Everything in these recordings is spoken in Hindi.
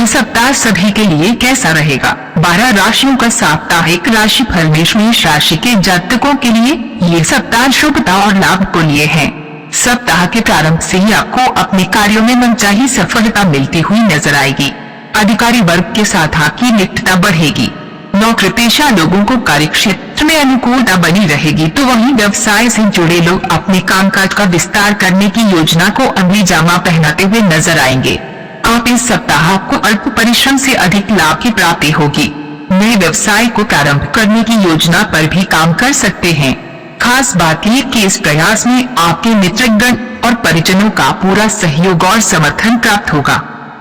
सप्ताह सभी के लिए कैसा रहेगा? 12 राशियों का साप्ताहिक राशिफल मेष राशि के जातकों के लिए ये सप्ताह शुभता और लाभ को लिए है। सप्ताह के प्रारंभ से ही आपको अपने कार्यों में मनचाही सफलता मिलती हुई नजर आएगी। अधिकारी वर्ग के साथ आपकी निकटता बढ़ेगी। नौकरी पेशा लोगों को कार्य क्षेत्र में अनुकूलता बनी रहेगी, तो वहीं व्यवसाय से जुड़े लोग अपने कामकाज का विस्तार करने की योजना को अमली जामा पहनाते हुए नजर आएंगे। आप इस सप्ताह को अल्प परिश्रम से अधिक लाभ की प्राप्ति होगी। नए व्यवसाय को प्रारंभ करने की योजना पर भी काम कर सकते हैं। खास बात यह कि इस प्रयास में आपके मित्रगण और परिजनों का पूरा सहयोग और समर्थन प्राप्त होगा।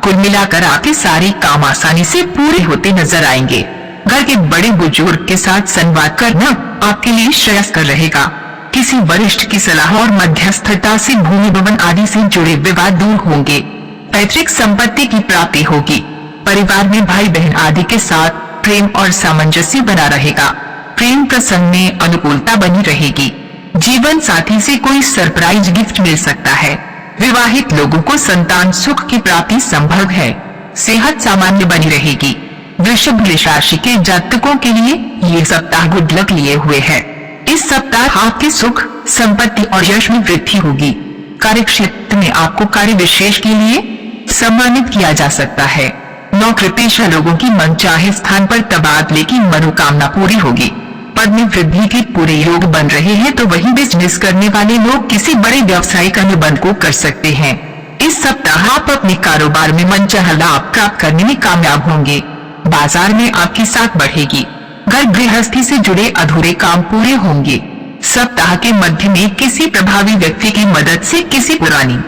कुल मिलाकर आपके सारे काम आसानी से पूरे होते नजर आएंगे। घर के बड़े बुजुर्ग के साथ संवाद करना आपके लिए श्रेयस्कर रहेगा। किसी वरिष्ठ की सलाह और मध्यस्थता से भूमि भवन आदि से जुड़े विवाद दूर होंगे। पैतृक संपत्ति की प्राप्ति होगी। परिवार में भाई बहन आदि के साथ प्रेम और सामंजस्य बना रहेगा। प्रेम प्रसंग में अनुकूलता बनी रहेगी। जीवन साथी से कोई सरप्राइज गिफ्ट मिल सकता है। विवाहित लोगों को संतान सुख की प्राप्ति संभव है। सेहत सामान्य बनी रहेगी। वृषभ राशि के जातकों के लिए ये सप्ताह गुड लक लिए हुए है। इस सप्ताह आपके सुख, संपत्ति और यश में वृद्धि होगी। कार्य क्षेत्र में आपको कार्य विशेष के लिए सम्मानित किया जा सकता है। नौकरी पेशा लोगों की मनचाहे स्थान पर तबादले की मनोकामना पूरी होगी। पद में वृद्धि के पूरे योग बन रहे हैं, तो वहीं बिजनेस करने वाले लोग किसी बड़े व्यावसायिक अनुबंध को कर सकते हैं। इस सप्ताह आप अपने कारोबार में मनचाहा लाभ प्राप्त करने में कामयाब होंगे। बाजार में आपकी साख बढ़ेगी। घर गृहस्थी से जुड़े अधूरे काम पूरे होंगे। सप्ताह के मध्य में किसी प्रभावी व्यक्ति की मदद से किसी पुरानी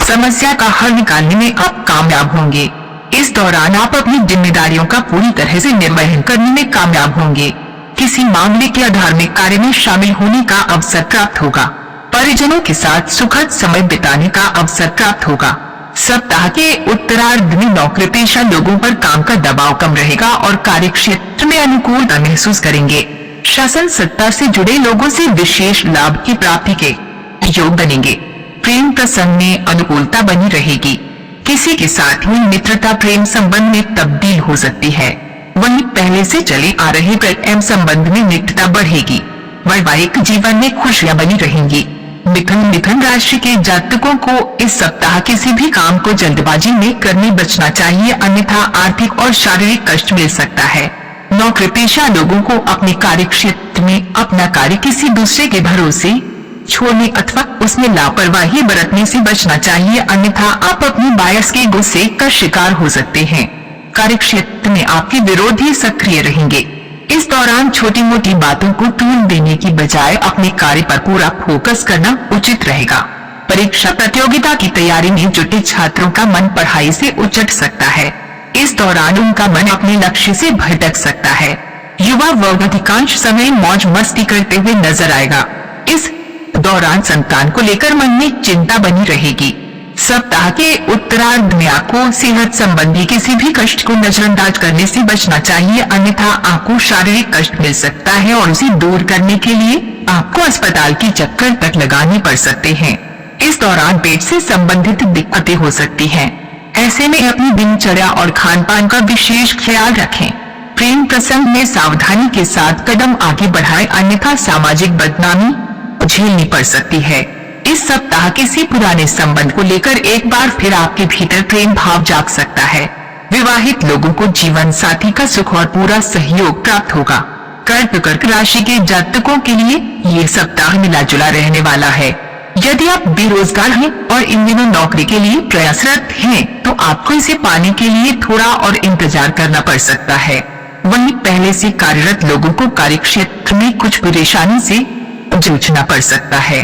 समस्या का हल निकालने में आप कामयाब होंगे। इस दौरान आप अपनी जिम्मेदारियों का पूरी तरह से निर्वहन करने में कामयाब होंगे। किसी मामले के धार्मिक कार्य में शामिल होने का अवसर प्राप्त होगा। परिजनों के साथ सुखद समय बिताने का अवसर प्राप्त होगा। सप्ताह के उत्तरार्ध में नौकरी पेशा लोगों पर काम का दबाव कम रहेगा और कार्य क्षेत्र में अनुकूलता महसूस करेंगे। शासन सत्ता से जुड़े लोगों से विशेष लाभ की प्राप्ति के योग बनेंगे। प्रेम प्रसंग में अनुकूलता बनी रहेगी। किसी के साथ हुई मित्रता प्रेम संबंध में तब्दील हो सकती है। वहीं पहले से चले आ रहे प्रेम संबंध में निकटता बढ़ेगी। वैवाहिक जीवन में खुशियां बनी रहेंगी। मिथुन राशि के जातकों को इस सप्ताह किसी भी काम को जल्दबाजी में करने बचना चाहिए, अन्यथा आर्थिक और शारीरिक कष्ट मिल सकता है। नौकरी पेशा लोगों को अपने कार्य क्षेत्र में अपना कार्य किसी दूसरे के भरोसे छोड़ने अथवा उसमें लापरवाही बरतने से बचना चाहिए, अन्यथा आप अपनी बायस के गुस्से का शिकार हो सकते हैं। कार्य क्षेत्र में आपके विरोधी सक्रिय रहेंगे। इस दौरान छोटी मोटी बातों को तूल देने की बजाय अपने कार्य पर पूरा फोकस करना उचित रहेगा। परीक्षा प्रतियोगिता की तैयारी में जुटे छात्रों का मन पढ़ाई से उचट सकता है। इस दौरान उनका मन अपने लक्ष्य से भटक सकता है। युवा वर्ग अधिकांश समय मौज मस्ती करते हुए नजर आएगा। इस दौरान संतान को लेकर मन में चिंता बनी रहेगी। सप्ताह के उत्तरार्ध में आपको सेहत संबंधी किसी भी कष्ट को नजरअंदाज करने से बचना चाहिए, अन्यथा आपको शारीरिक कष्ट मिल सकता है और उसे दूर करने के लिए आपको अस्पताल के चक्कर तक लगाने पड़ सकते हैं। इस दौरान पेट से संबंधित दिक्कतें हो सकती हैं। ऐसे में अपनी दिनचर्या और खान पान का विशेष ख्याल रखें। प्रेम प्रसंग में सावधानी के साथ कदम आगे बढ़ाएं, अन्यथा सामाजिक बदनामी झेलनी पड़ सकती है। इस सप्ताह किसी पुराने संबंध को लेकर एक बार फिर आपके भीतर प्रेम भाव जाग सकता है। विवाहित लोगों को जीवन साथी का सुख और पूरा सहयोग प्राप्त होगा। कर्क राशि के जातकों के लिए ये सप्ताह मिला जुला रहने वाला है। यदि आप बेरोजगार हैं और इन दिनों नौकरी के लिए प्रयासरत हैं, तो आपको इसे पाने के लिए थोड़ा और इंतजार करना पड़ सकता है। वहीं पहले से कार्यरत लोगों को कार्य क्षेत्र में कुछ परेशानी से जूझना पड़ सकता है।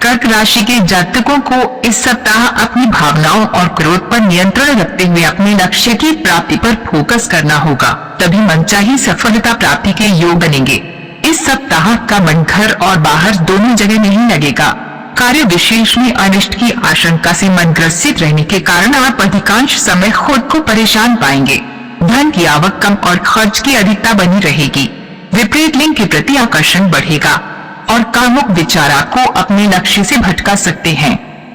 कर्क राशि के जातकों को इस सप्ताह अपनी भावनाओं और क्रोध पर नियंत्रण रखते हुए अपने लक्ष्य की प्राप्ति पर फोकस करना होगा, तभी मनचाही सफलता प्राप्ति के योग बनेंगे। इस सप्ताह का मन घर और बाहर दोनों जगह नहीं लगेगा। कार्य विशेष में अनिष्ट की आशंका से मन ग्रसित रहने के कारण आप अधिकांश समय खुद को परेशान पाएंगे। धन की आवक कम और खर्च की अधिकता बनी रहेगी। विपरीत लिंग के प्रति आकर्षण बढ़ेगा और कामुक विचार को अपने लक्ष्य से भटका सकते हैं।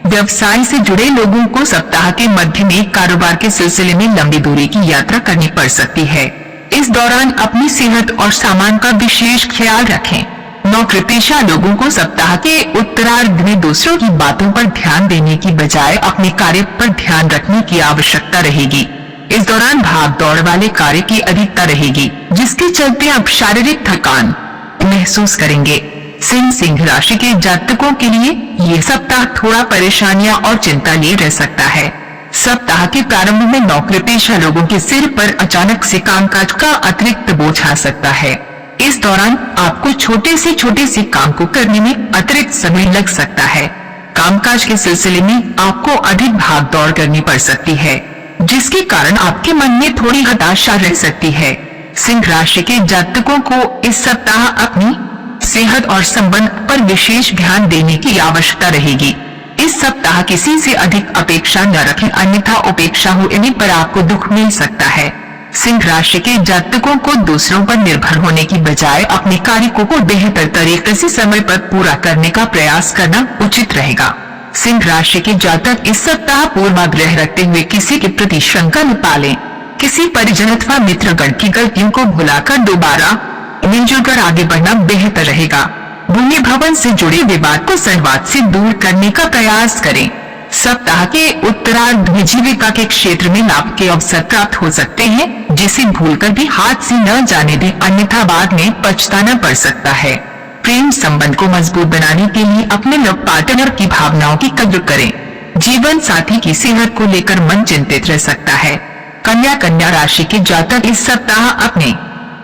व्यवसाय से जुड़े लोगों को सप्ताह के मध्य में कारोबार के सिलसिले में लंबी दूरी की यात्रा करनी पड़ सकती है। इस दौरान अपनी सेहत और सामान का विशेष ख्याल रखें। नौकरी पेशा लोगों को सप्ताह के उत्तरार्ध में दूसरों की बातों पर ध्यान देने की बजाय अपने कार्य पर ध्यान रखने की आवश्यकता रहेगी। इस दौरान भाग दौड़ वाले कार्य की अधिकता रहेगी, जिसके चलते आप शारीरिक थकान महसूस करेंगे। सिंह राशि के जातकों के लिए ये सप्ताह थोड़ा परेशानियां और चिंता लिए रह सकता है। सप्ताह के प्रारंभ में नौकरी पेशा लोगों के सिर पर अचानक से कामकाज का अतिरिक्त बोझ आ सकता है। इस दौरान आपको छोटे से काम को करने में अतिरिक्त समय लग सकता है। कामकाज के सिलसिले में आपको अधिक भाग दौड़ करनी पड़ सकती है, जिसके कारण आपके मन में थोड़ी हताशा रह सकती है। सिंह राशि के जातकों को इस सप्ताह अपनी सेहत और संबंध पर विशेष ध्यान देने की आवश्यकता रहेगी। इस सप्ताह किसी से अधिक अपेक्षा न रखें, अन्यथा उपेक्षा होने पर आपको दुख मिल सकता है। सिंह राशि के जातकों को दूसरों पर निर्भर होने की बजाय अपने कार्य को बेहतर तरीके से समय पर पूरा करने का प्रयास करना उचित रहेगा। सिंह राशि के जातक इस सप्ताह पूर्वाग्रह रखते हुए किसी के प्रति शंका न पालें। किसी परिजन अथवा मित्रगण की गलतियों को भुलाकर दोबारा मिलजुल कर आगे बढ़ना बेहतर रहेगा। भूमि भवन से जुड़े विवाद को संवाद से दूर करने का प्रयास करें। सप्ताह के उत्तरार्ध में जीविका के क्षेत्र में लाभ के अवसर प्राप्त हो सकते हैं, जिसे भूलकर भी हाथ से न जाने दें, अन्यथा बाद में पछताना पड़ सकता है। प्रेम संबंध को मजबूत बनाने के लिए अपने लव पार्टनर की भावनाओं की कद्र करें। जीवन साथी की सेहत को लेकर मन चिंतित रह सकता है। कन्या राशि के जातक इस सप्ताह अपने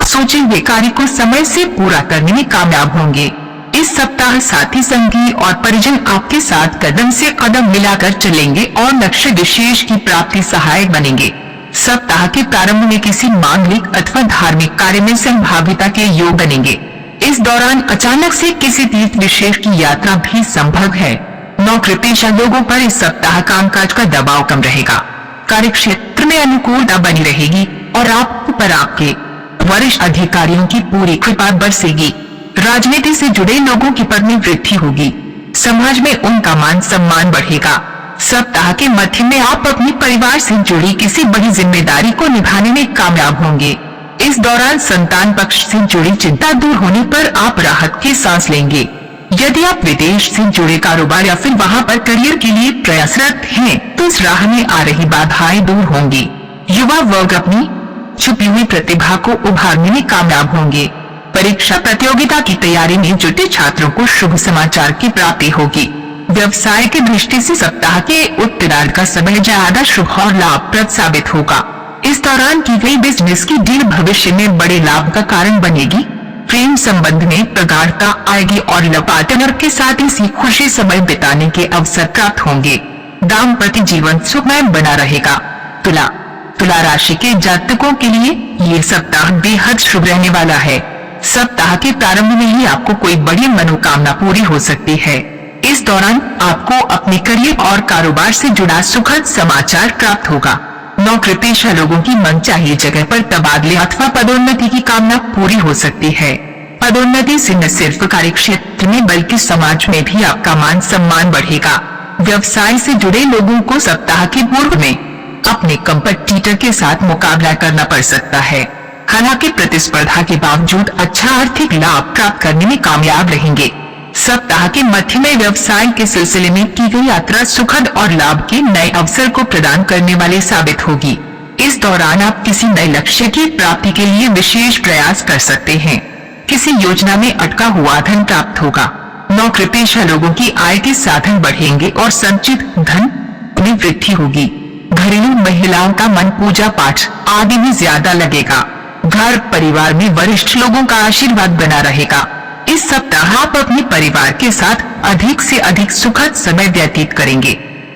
सोचे हुए कार्य को समय से पूरा करने में कामयाब होंगे। इस सप्ताह साथी संगी और परिजन आपके साथ कदम से कदम मिलाकर चलेंगे और लक्ष्य विशेष की प्राप्ति सहायक बनेंगे। सप्ताह के प्रारंभ में किसी मांगलिक अथवा धार्मिक कार्य में संभाव्यता के योग बनेंगे। इस दौरान अचानक से किसी तीर्थ विशेष की यात्रा भी संभव है। नौकरी पेशा लोगों पर इस सप्ताह कामकाज का दबाव कम रहेगा। कार्य क्षेत्र में अनुकूलता बनी रहेगी और आप पर आपके वरिष्ठ अधिकारियों की पूरी कृपा बरसेगी। राजनीति से जुड़े लोगों की पद में वृद्धि होगी। समाज में उनका मान सम्मान बढ़ेगा। सप्ताह के मध्य में आप अपने परिवार से जुड़ी किसी बड़ी जिम्मेदारी को निभाने में कामयाब होंगे। इस दौरान संतान पक्ष से जुड़ी चिंता दूर होने पर आप राहत की सांस लेंगे। यदि आप विदेश से जुड़े कारोबार या फिर वहां पर करियर के लिए प्रयासरत हैं, तो इस राह में आ रही बाधाएं दूर होंगी। युवा वर्ग अपनी छुपी हुई प्रतिभा को उभारने में कामयाब होंगे। परीक्षा प्रतियोगिता की तैयारी में जुटे छात्रों को शुभ समाचार की प्राप्ति होगी। व्यवसाय की दृष्टि से सप्ताह के उत्तरार्ध का समय ज्यादा शुभ और लाभप्रद साबित होगा। इस दौरान की गई बिजनेस की डील भविष्य में बड़े लाभ का कारण बनेगी। प्रेम संबंध में प्रगाढ़ता आएगी और लव पार्टनर के साथ इसी खुशी समय बिताने के अवसर प्राप्त होंगे। दाम्पत्य जीवन सुखमय बना रहेगा। तुला राशि के जातकों के लिए ये सप्ताह बेहद शुभ रहने वाला है। सप्ताह के प्रारंभ में ही आपको कोई बड़ी मनोकामना पूरी हो सकती है। इस दौरान आपको अपने करियर और कारोबार से जुड़ा सुखद समाचार प्राप्त होगा। नौकरी पेशा लोगों की मनचाही जगह पर तबादले अथवा पदोन्नति की कामना पूरी हो सकती है। पदोन्नति से न सिर्फ कार्य क्षेत्र में बल्कि समाज में भी आपका मान सम्मान बढ़ेगा। व्यवसाय से जुड़े लोगों को सप्ताह के पूर्व में अपने कंपटीटर के साथ मुकाबला करना पड़ सकता है। हालांकि प्रतिस्पर्धा के बावजूद अच्छा आर्थिक लाभ प्राप्त करने में कामयाब रहेंगे। सप्ताह के मध्य में व्यवसाय के सिलसिले में की गई यात्रा सुखद और लाभ के नए अवसर को प्रदान करने वाले साबित होगी। इस दौरान आप किसी नए लक्ष्य की प्राप्ति के लिए विशेष प्रयास कर सकते हैं। किसी योजना में अटका हुआ धन प्राप्त होगा। नौकरी पेशा लोगों की आय के साधन बढ़ेंगे और संचित धन में वृद्धि होगी। घरेलू महिलाओं का मन पूजा पाठ आदि में ज्यादा लगेगा। घर परिवार में वरिष्ठ लोगों का आशीर्वाद बना रहेगा। इस सप्ताह आप अपने परिवार के साथ अधिक से अधिक सुखद समय व्यतीत करेंगे।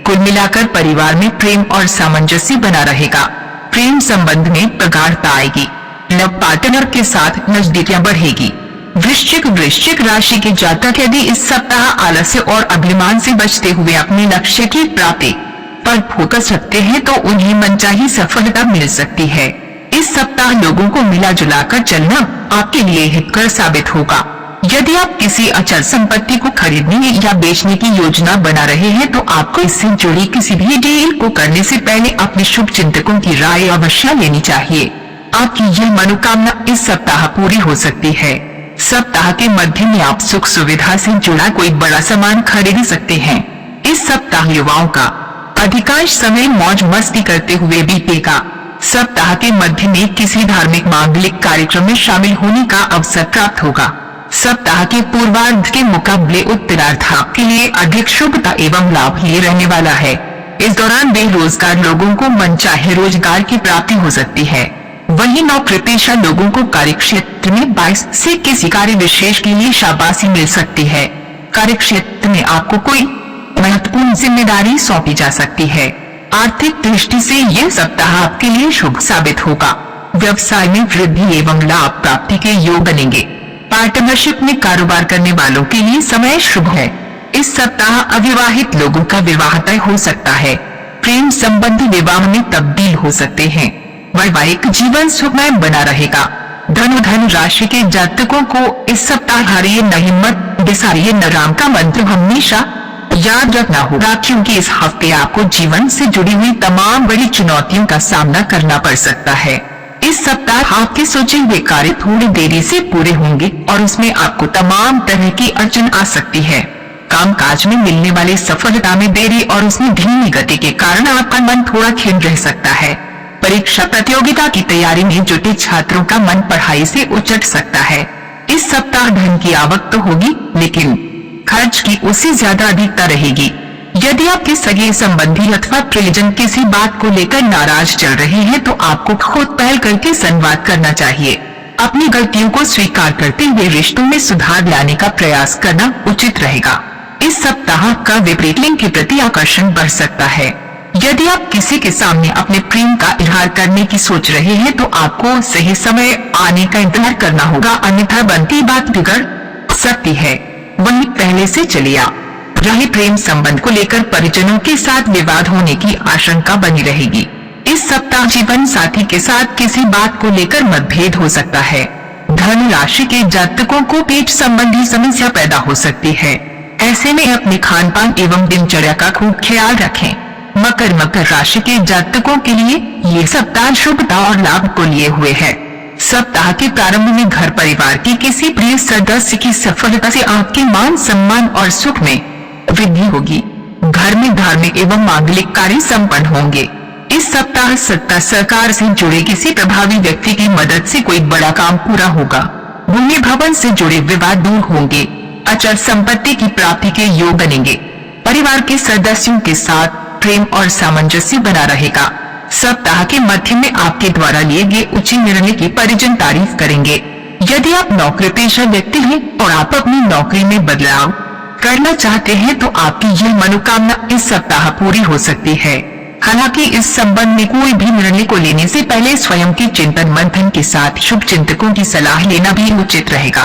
कुल मिलाकर परिवार में प्रेम और सामंजस्य बना रहेगा। प्रेम संबंध में प्रगाढ़ता आएगी। लव पार्टनर के साथ नजदीकियां बढ़ेगी। वृश्चिक राशि के जातक यदि इस सप्ताह आलस्य और अभिमान से बचते हुए अपने लक्ष्य की प्राप्ति पर फोकस रखते हैं, तो उन्हें मनचाही सफलता मिल सकती है। इस सप्ताह लोगों को मिला जुलाकर चलना आपके लिए हितकर साबित होगा। यदि आप किसी अचल संपत्ति को खरीदने या बेचने की योजना बना रहे हैं तो आपको इससे जुड़ी किसी भी डील को करने से पहले अपने शुभ चिंतकों की राय अवश्य लेनी चाहिए। आपकी यह मनोकामना इस सप्ताह पूरी हो सकती है। सप्ताह के मध्य में आप सुख सुविधा से जुड़ा कोई बड़ा सामान खरीद सकते हैं। इस सप्ताह युवाओं का अधिकांश समय मौज मस्ती करते हुए बीतेगा। सप्ताह के मध्य में किसी धार्मिक मांगलिक कार्यक्रम में शामिल होने का अवसर प्राप्त होगा। सप्ताह के पूर्वार्ध के मुकाबले उत्तरार्ध के लिए अधिक शुभता एवं लाभ लिए रहने वाला है। इस दौरान बेरोजगार लोगों को मनचाहे रोजगार की प्राप्ति हो सकती है। वहीं नौकरी पेशा लोगों को कार्य क्षेत्र में 22 से किसी कार्य विशेष के लिए शाबाशी मिल सकती है। कार्य क्षेत्र में आपको कोई महत्वपूर्ण जिम्मेदारी सौंपी जा सकती है। आर्थिक दृष्टि से यह सप्ताह आपके लिए शुभ साबित होगा। व्यवसाय में वृद्धि एवं लाभ प्राप्ति के योग बनेंगे। पार्टनरशिप में कारोबार करने वालों के लिए समय शुभ है। इस सप्ताह अविवाहित लोगों का विवाह तय हो सकता है। प्रेम संबंधी विवाह में तब्दील हो सकते हैं। वैवाहिक जीवन सुखमय बना रहेगा। धन राशि के जातकों को इस सप्ताह हरिये न हिम्मत बिसारिये न राम का मंत्र हमेशा याद रखना होगा, क्योंकि इस हफ्ते आपको जीवन से जुड़ी हुई तमाम बड़ी चुनौतियों का सामना करना पड़ सकता है। इस सप्ताह आपके सोचे हुए कार्य थोड़ी देरी से पूरे होंगे और उसमें आपको तमाम तरह की अड़चन आ सकती है। कामकाज में मिलने वाली सफलता में देरी और उसमें धीमी गति के कारण आपका मन थोड़ा खिन्न रह सकता है। परीक्षा प्रतियोगिता की तैयारी में जुटे छात्रों का मन पढ़ाई से उचट सकता है। इस सप्ताह धन की आवक तो होगी, लेकिन खर्च की उससे ज्यादा अधिकता रहेगी। यदि आपके सगे संबंधी अथवा प्रियजन किसी बात को लेकर नाराज चल रहे हैं तो आपको खुद पहल करके संवाद करना चाहिए। अपनी गलतियों को स्वीकार करते हुए रिश्तों में सुधार लाने का प्रयास करना उचित रहेगा। इस सप्ताह का विपरीत लिंग के प्रति आकर्षण बढ़ सकता है। यदि आप किसी के सामने अपने प्रेम का इजहार करने की सोच रहे हैं तो आपको सही समय आने का इंतजार करना होगा, अन्यथा बनती बात बिगड़ सकती है। वहीं पहले से चलिया रहे प्रेम संबंध को लेकर परिजनों के साथ विवाद होने की आशंका बनी रहेगी। इस सप्ताह जीवन साथी के साथ किसी बात को लेकर मतभेद हो सकता है। धन राशि के जातकों को पेट संबंधी समस्या पैदा हो सकती है। ऐसे में अपने खान पान एवं दिनचर्या का खूब ख्याल रखें। मकर राशि के जातकों के लिए ये सप्ताह शुभता और लाभ को लिए हुए है। सप्ताह के प्रारंभ में घर परिवार के किसी प्रिय सदस्य की सफलता से आपके मान सम्मान और सुख में वृद्धि होगी। घर में धार्मिक एवं मांगलिक कार्य संपन्न होंगे। इस सप्ताह सत्ता सरकार से जुड़े किसी प्रभावी व्यक्ति की मदद से कोई बड़ा काम पूरा होगा। भूमि भवन से जुड़े विवाद दूर होंगे। अचल संपत्ति की प्राप्ति के योग बनेंगे। परिवार के सदस्यों के साथ प्रेम और सामंजस्य बना रहेगा। सप्ताह के मध्य में आपके द्वारा लिए गए उचित निर्णय की परिजन तारीफ करेंगे। यदि आप नौकरी पेशा व्यक्ति हैं और आप अपनी नौकरी में बदलाव करना चाहते हैं तो आपकी यह मनोकामना इस सप्ताह पूरी हो सकती है। हालांकि इस संबंध में कोई भी निर्णय को लेने से पहले स्वयं के चिंतन मंथन के साथ शुभ चिंतकों की सलाह लेना भी उचित रहेगा।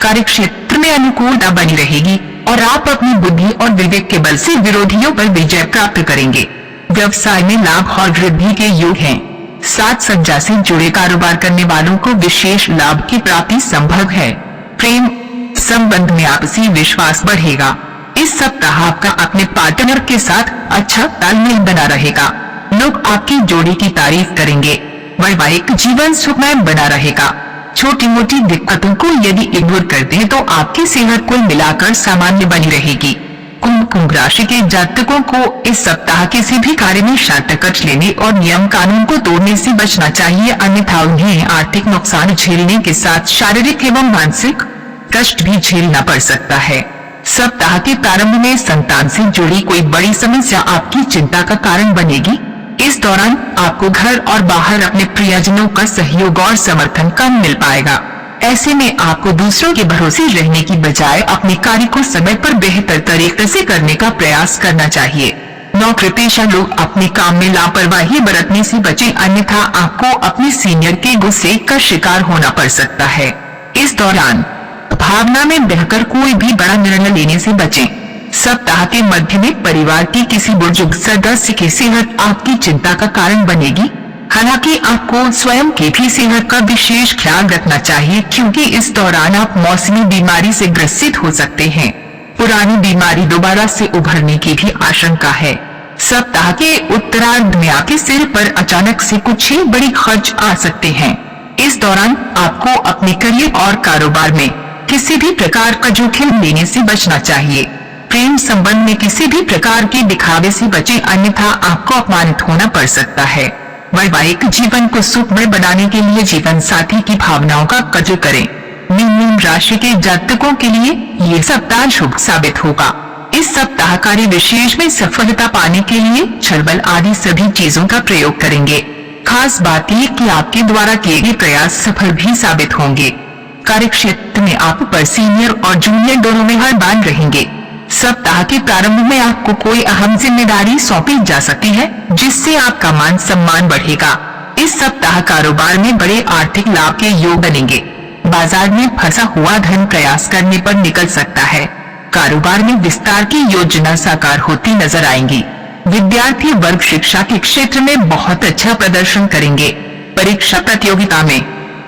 कार्य क्षेत्र में अनुकूलता बनी रहेगी और आप अपनी बुद्धि और विवेक के बल से विरोधियों पर विजय प्राप्त करेंगे। व्यवसाय में लाभ और वृद्धि के योग हैं। साज सज्जा से जुड़े कारोबार करने वालों को विशेष लाभ की प्राप्ति संभव है। प्रेम संबंध में आपसी विश्वास बढ़ेगा। इस सप्ताह आपका अपने पार्टनर के साथ अच्छा तालमेल बना रहेगा। लोग आपकी जोड़ी की तारीफ करेंगे। वैवाहिक जीवन सुखमय बना रहेगा। छोटी मोटी दिक्कतों को यदि इग्नोर कर दें तो आपकी सेहत कुल मिलाकर सामान्य बनी रहेगी। कुंभ राशि के जातकों को इस सप्ताह किसी भी कार्य में शर्त लेने और नियम कानून को तोड़ने से बचना चाहिए, अन्यथा उन्हें आर्थिक नुकसान झेलने के साथ शारीरिक एवं मानसिक कष्ट भी झेलना पड़ सकता है। सप्ताह के प्रारंभ में संतान से जुड़ी कोई बड़ी समस्या आपकी चिंता का कारण बनेगी। इस दौरान आपको घर और बाहर अपने प्रियजनों का सहयोग और समर्थन कम मिल पाएगा। ऐसे में आपको दूसरों के भरोसे रहने की बजाय अपने कार्य को समय पर बेहतर तरीके से करने का प्रयास करना चाहिए। नौकरी पेशा लोग अपने काम में लापरवाही बरतने से बचें, अन्यथा आपको अपने सीनियर के गुस्से का शिकार होना पड़ सकता है। इस दौरान भावना में बहकर कोई भी बड़ा निर्णय लेने से बचें। सप्ताह के मध्य में परिवार के किसी बुजुर्ग सदस्य की सेहत आपकी चिंता का कारण बनेगी। हालांकि आपको स्वयं की भी सेहत का विशेष ख्याल रखना चाहिए, क्योंकि इस दौरान आप मौसमी बीमारी से ग्रसित हो सकते हैं। पुरानी बीमारी दोबारा से उभरने की भी आशंका है। सप्ताह के उत्तरार्ध में आपके सिर पर अचानक से कुछ ही बड़ी खर्च आ सकते हैं। इस दौरान आपको अपने करियर और कारोबार में किसी भी प्रकार का जोखिम लेने से बचना चाहिए। प्रेम संबंध में किसी भी प्रकार के दिखावे से बचें, अन्यथा आपको अपमानित होना पड़ सकता है। वैवाहिक जीवन को सुखमय बनाने के लिए जीवन साथी की भावनाओं का कदर करें। मीन राशि के जातकों के लिए ये सप्ताह शुभ साबित होगा। इस सप्ताह कार्य विशेष में सफलता पाने के लिए छलबल आदि सभी चीजों का प्रयोग करेंगे। खास बात यह कि आपके द्वारा किए गए प्रयास सफल भी साबित होंगे। कार्य क्षेत्र में आप पर सीनियर और जूनियर दोनों में हर बान रहेंगे। सप्ताह के प्रारंभ में आपको कोई अहम जिम्मेदारी सौंपी जा सकती है, जिससे आपका मान सम्मान बढ़ेगा। इस सप्ताह कारोबार में बड़े आर्थिक लाभ के योग बनेंगे। बाजार में फंसा हुआ धन प्रयास करने पर निकल सकता है। कारोबार में विस्तार की योजना साकार होती नजर आएंगी। विद्यार्थी वर्ग शिक्षा के क्षेत्र में बहुत अच्छा प्रदर्शन करेंगे। परीक्षा प्रतियोगिता में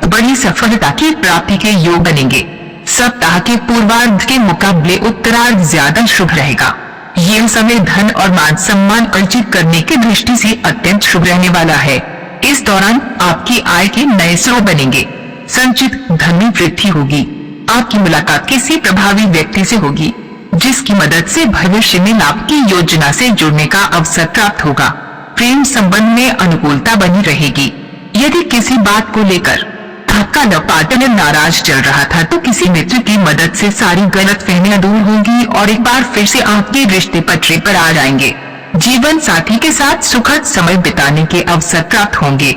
बड़ी सफलता की प्राप्ति के योग बनेंगे। सप्ताह के पूर्वार्ध के मुकाबले उत्तरार्ध ज्यादा शुभ रहेगा। यह समय धन और मान सम्मान अर्जित करने की दृष्टि से अत्यंत शुभ रहने वाला है। इस दौरान आपकी आय के नए स्रोत बनेंगे। संचित धन में वृद्धि होगी। आपकी मुलाकात किसी प्रभावी व्यक्ति से होगी, जिसकी मदद से भविष्य में लाभ की योजना से जुड़ने का अवसर प्राप्त होगा। प्रेम संबंध में अनुकूलता बनी रहेगी। यदि किसी बात को लेकर आपका पार्टनर नाराज चल रहा था, तो किसी मित्र की मदद से सारी गलतफहमियां दूर होंगी और एक बार फिर से आपके रिश्ते पटरी पर आ जाएंगे। जीवन साथी के साथ सुखद समय बिताने के अवसर प्राप्त होंगे।